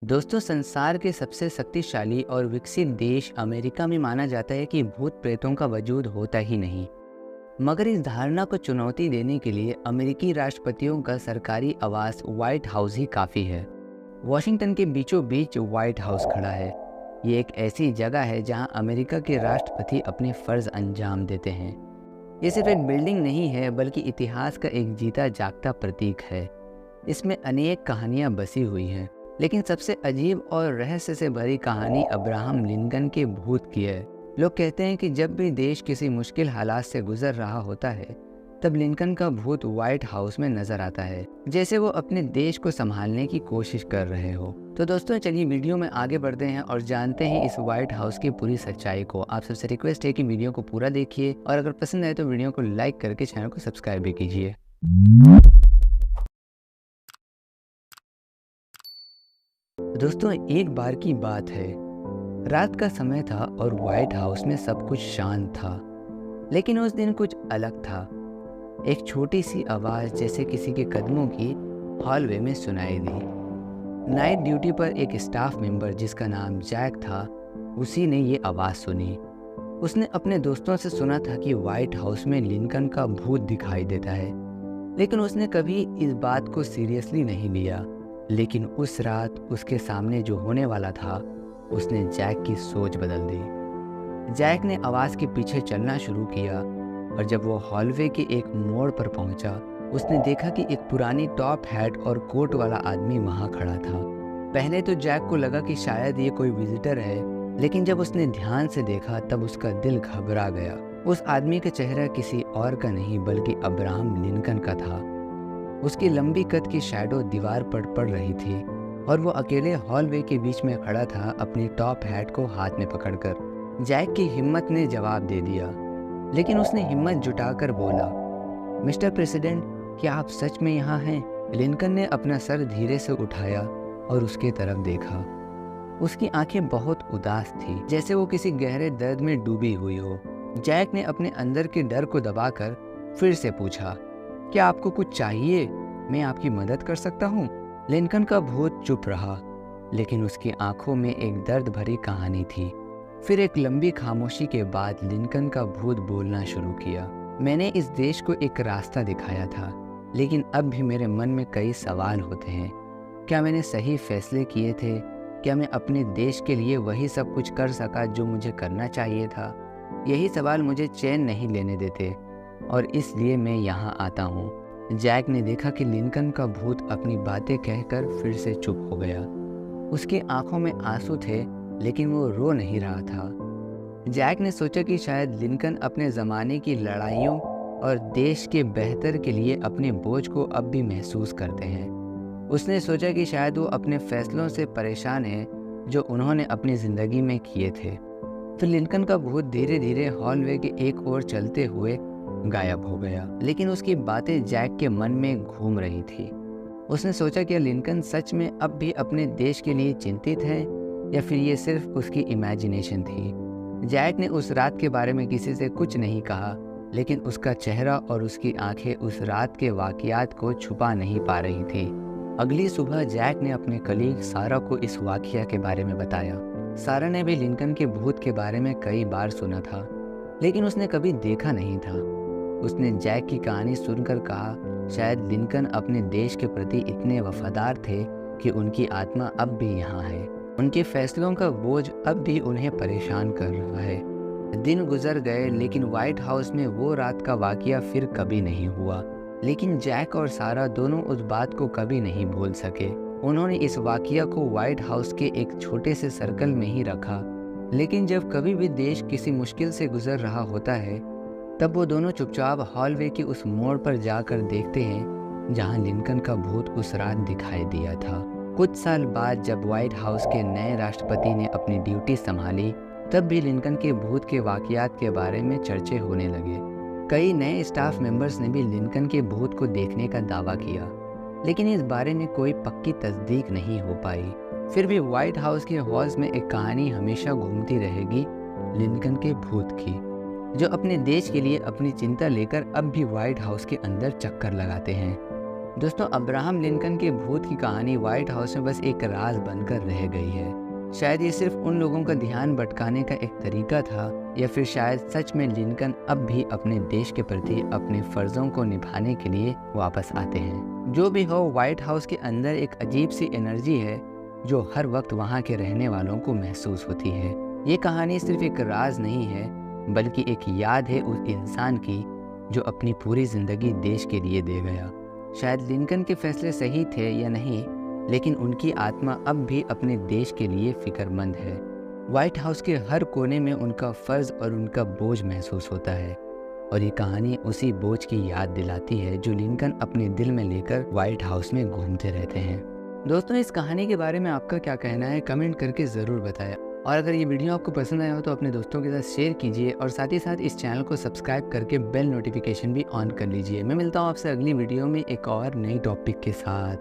दोस्तों, संसार के सबसे शक्तिशाली और विकसित देश अमेरिका में माना जाता है कि भूत प्रेतों का वजूद होता ही नहीं। मगर इस धारणा को चुनौती देने के लिए अमेरिकी राष्ट्रपतियों का सरकारी आवास व्हाइट हाउस ही काफ़ी है। वॉशिंगटन के बीचों बीच व्हाइट हाउस खड़ा है। ये एक ऐसी जगह है जहां अमेरिका के राष्ट्रपति अपने फ़र्ज अंजाम देते हैं। ये सिर्फ एक बिल्डिंग नहीं है, बल्कि इतिहास का एक जीता जागता प्रतीक है। इसमें अनेक कहानियां बसी हुई हैं, लेकिन सबसे अजीब और रहस्य से भरी कहानी अब्राहम लिंकन के भूत की है। लोग कहते हैं कि जब भी देश किसी मुश्किल हालात से गुजर रहा होता है, तब लिंकन का भूत व्हाइट हाउस में नजर आता है, जैसे वो अपने देश को संभालने की कोशिश कर रहे हो। तो दोस्तों, चलिए वीडियो में आगे बढ़ते हैं और जानते हैं इस व्हाइट हाउस की पूरी सच्चाई को। आप सबसे रिक्वेस्ट है कि वीडियो को पूरा देखिए और अगर पसंद आए तो वीडियो को लाइक करके चैनल को सब्सक्राइब भी कीजिए। दोस्तों, एक बार की बात है। रात का समय था और व्हाइट हाउस में सब कुछ शांत था, लेकिन उस दिन कुछ अलग था। एक छोटी सी आवाज़ जैसे किसी के कदमों की हॉलवे में सुनाई दी। नाइट ड्यूटी पर एक स्टाफ मेंबर जिसका नाम जैक था, उसी ने ये आवाज़ सुनी। उसने अपने दोस्तों से सुना था कि व्हाइट हाउस में लिंकन का भूत दिखाई देता है, लेकिन उसने कभी इस बात को सीरियसली नहीं लिया। लेकिन उस रात उसके सामने जो होने वाला था, उसने जैक की सोच बदल दी। जैक ने आवाज़ के पीछे चलना शुरू किया और जब वो हॉलवे के एक मोड़ पर पहुंचा, उसने देखा कि एक पुरानी टॉप हैट और कोट वाला आदमी वहां खड़ा था। पहले तो जैक को लगा कि शायद ये कोई विजिटर है, लेकिन जब उसने ध्यान से देखा तब उसका दिल घबरा गया। उस आदमी का चेहरा किसी और का नहीं बल्कि अब्राहम लिंकन का था। उसकी लंबी कद की शैडो दीवार पर पड़ रही थी और वो अकेले हॉलवे के बीच में खड़ा था, अपनी टॉप हैट को हाथ में पकड़कर। जैक की हिम्मत ने जवाब दे दिया, लेकिन उसने हिम्मत जुटाकर बोला, मिस्टर प्रेसिडेंट, क्या आप सच में यहाँ हैं? लिंकन ने अपना सर धीरे से उठाया और उसके तरफ देखा। उसकी आंखें बहुत उदास थी, जैसे वो किसी गहरे दर्द में डूबी हुई हो। जैक ने अपने अंदर के डर को दबाकर फिर से पूछा, क्या आपको कुछ चाहिए? मैं आपकी मदद कर सकता हूँ। लिंकन का भूत चुप रहा, लेकिन उसकी आंखों में एक दर्द भरी कहानी थी। फिर एक लंबी खामोशी के बाद लिंकन का भूत बोलना शुरू किया। मैंने इस देश को एक रास्ता दिखाया था, लेकिन अब भी मेरे मन में कई सवाल होते हैं। क्या मैंने सही फैसले किए थे? क्या मैं अपने देश के लिए वही सब कुछ कर सका जो मुझे करना चाहिए था? यही सवाल मुझे चैन नहीं लेने देते और इसलिए मैं यहाँ आता हूँ। जैक ने देखा कि लिंकन का भूत अपनी बातें कहकर फिर से चुप हो गया। उसकी आंखों में आंसू थे, लेकिन वो रो नहीं रहा था। जैक ने सोचा कि शायद लिंकन अपने ज़माने की लड़ाइयों और देश के बेहतर के लिए अपने बोझ को अब भी महसूस करते हैं। उसने सोचा कि शायद वो अपने फैसलों से परेशान हैं जो उन्होंने अपनी ज़िंदगी में किए थे। फिर लिंकन का भूत धीरे धीरे हॉलवे के एक ओर चलते हुए गायब हो गया, लेकिन उसकी बातें जैक के मन में घूम रही थी। उसने सोचा कि लिंकन सच में अब भी अपने देश के लिए चिंतित है या फिर ये सिर्फ उसकी इमेजिनेशन थी। जैक ने उस रात के बारे में किसी से कुछ नहीं कहा, लेकिन उसका चेहरा और उसकी आंखें उस रात के वाकयात को छुपा नहीं पा रही थी। अगली सुबह जैक ने अपने कलीग सारा को इस वाकया के बारे में बताया। सारा ने भी लिंकन के भूत के बारे में कई बार सुना था, लेकिन उसने कभी देखा नहीं था। उसने जैक की कहानी सुनकर कहा, शायद लिंकन अपने देश के प्रति इतने वफादार थे कि उनकी आत्मा अब भी यहाँ है। उनके फैसलों का बोझ अब भी उन्हें परेशान कर रहा है। दिन गुजर गए, लेकिन व्हाइट हाउस में वो रात का वाकया फिर कभी नहीं हुआ। लेकिन जैक और सारा दोनों उस बात को कभी नहीं भूल सके। उन्होंने इस वाकया को व्हाइट हाउस के एक छोटे से सर्कल में ही रखा, लेकिन जब कभी भी देश किसी मुश्किल से गुजर रहा होता है, तब वो दोनों चुपचाप हॉलवे के उस मोड़ पर जाकर देखते हैं जहां लिंकन का भूत उस रात दिखाई दिया था। कुछ साल बाद जब व्हाइट हाउस के नए राष्ट्रपति ने अपनी ड्यूटी संभाली, तब भी लिंकन के भूत के वाकयात के बारे में चर्चे होने लगे। कई नए स्टाफ मेंबर्स ने भी लिंकन के भूत को देखने का दावा किया, लेकिन इस बारे में कोई पक्की तस्दीक नहीं हो पाई। फिर भी व्हाइट हाउस के हॉल्स में एक कहानी हमेशा घूमती रहेगी, लिंकन के भूत की, जो अपने देश के लिए अपनी चिंता लेकर अब भी व्हाइट हाउस के अंदर चक्कर लगाते हैं। दोस्तों, अब्राहम लिंकन के भूत की कहानी व्हाइट हाउस में बस एक राज बनकर रह गई है। शायद ये सिर्फ उन लोगों का ध्यान भटकाने का एक तरीका था, या फिर शायद सच में लिंकन अब भी अपने देश के प्रति अपने फर्जों को निभाने के लिए वापस आते हैं। जो भी हो, व्हाइट हाउस के अंदर एक अजीब सी एनर्जी है जो हर वक्त वहाँ के रहने वालों को महसूस होती है। ये कहानी सिर्फ एक राज नहीं है, बल्कि एक याद है उस इंसान की जो अपनी पूरी जिंदगी देश के लिए दे गया। शायद लिंकन के फैसले सही थे या नहीं, लेकिन उनकी आत्मा अब भी अपने देश के लिए फिक्रमंद है। व्हाइट हाउस के हर कोने में उनका फर्ज और उनका बोझ महसूस होता है, और ये कहानी उसी बोझ की याद दिलाती है जो लिंकन अपने दिल में लेकर व्हाइट हाउस में घूमते रहते हैं। दोस्तों, इस कहानी के बारे में आपका क्या कहना है, कमेंट करके ज़रूर बताएं। और अगर ये वीडियो आपको पसंद आया हो तो अपने दोस्तों के साथ शेयर कीजिए, और साथ ही साथ इस चैनल को सब्सक्राइब करके बेल नोटिफिकेशन भी ऑन कर लीजिए। मैं मिलता हूँ आपसे अगली वीडियो में एक और नई टॉपिक के साथ।